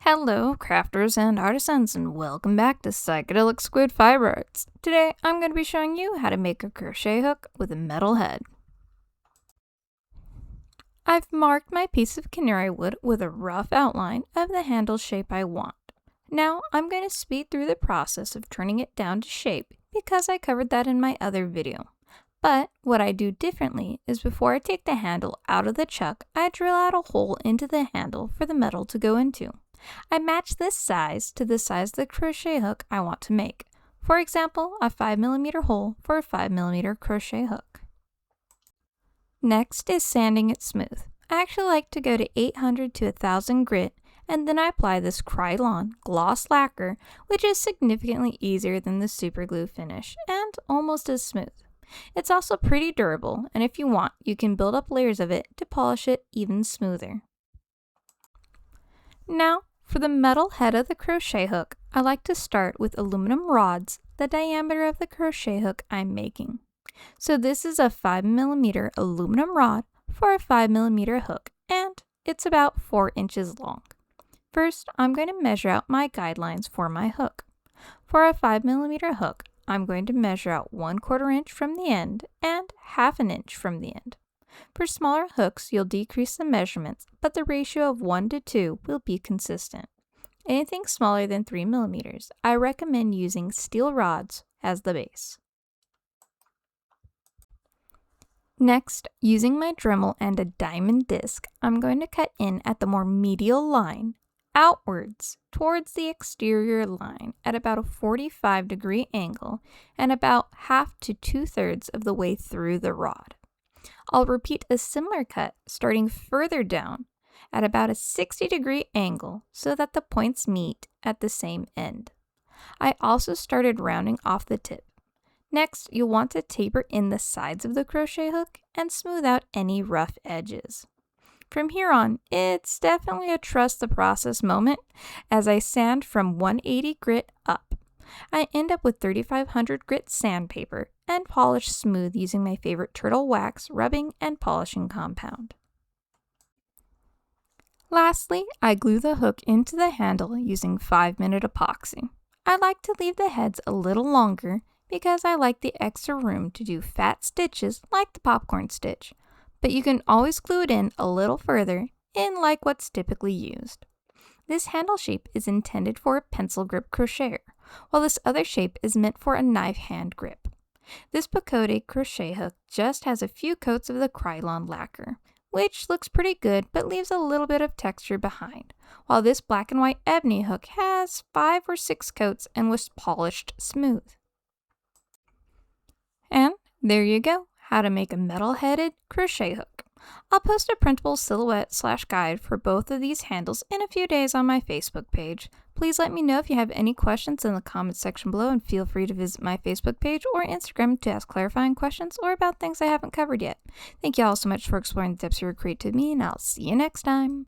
Hello, crafters and artisans, and welcome back to Psychedelic Squid Fiber Arts. Today, I'm going to be showing you how to make a crochet hook with a metal head. I've marked my piece of canary wood with a rough outline of the handle shape I want. Now, I'm going to speed through the process of turning it down to shape because I covered that in my other video. But what I do differently is before I take the handle out of the chuck, I drill out a hole into the handle for the metal to go into. I match this size to the size of the crochet hook I want to make. For example, a 5mm hole for a 5mm crochet hook. Next is sanding it smooth. I actually like to go to 800 to 1000 grit, and then I apply this Krylon gloss lacquer, which is significantly easier than the super glue finish and almost as smooth. It's also pretty durable, and if you want, you can build up layers of it to polish it even smoother. Now, for the metal head of the crochet hook, I like to start with aluminum rods, the diameter of the crochet hook I'm making. So this is a 5mm aluminum rod for a 5mm hook, and it's about 4 inches long. First, I'm going to measure out my guidelines for my hook. For a 5mm hook, I'm going to measure out 1/4 inch from the end and 1/2 inch from the end. For smaller hooks, you'll decrease the measurements, but the ratio of 1 to 2 will be consistent. Anything smaller than 3mm, I recommend using steel rods as the base. Next, using my Dremel and a diamond disc, I'm going to cut in at the more medial line, outwards towards the exterior line at about a 45-degree angle and about 1/2 to 2/3 of the way through the rod. I'll repeat a similar cut starting further down at about a 60-degree angle so that the points meet at the same end. I also started rounding off the tip. Next, you'll want to taper in the sides of the crochet hook and smooth out any rough edges. From here on, it's definitely a trust the process moment as I sand from 180 grit up. I end up with 3500 grit sandpaper and polish smooth using my favorite turtle wax rubbing and polishing compound. Lastly, I glue the hook into the handle using 5-minute epoxy. I like to leave the heads a little longer because I like the extra room to do fat stitches like the popcorn stitch, but you can always glue it in a little further in like what's typically used. This handle shape is intended for a pencil grip crocheter, while this other shape is meant for a knife hand grip. This Pacote crochet hook just has a few coats of the Krylon lacquer, which looks pretty good but leaves a little bit of texture behind, while this black and white ebony hook has 5 or 6 coats and was polished smooth. And there you go, how to make a metal-headed crochet hook. I'll post a printable silhouette/guide for both of these handles in a few days on my Facebook page. Please let me know if you have any questions in the comments section below, and feel free to visit my Facebook page or Instagram to ask clarifying questions or about things I haven't covered yet. Thank you all so much for exploring the depths of your creativity, and I'll see you next time.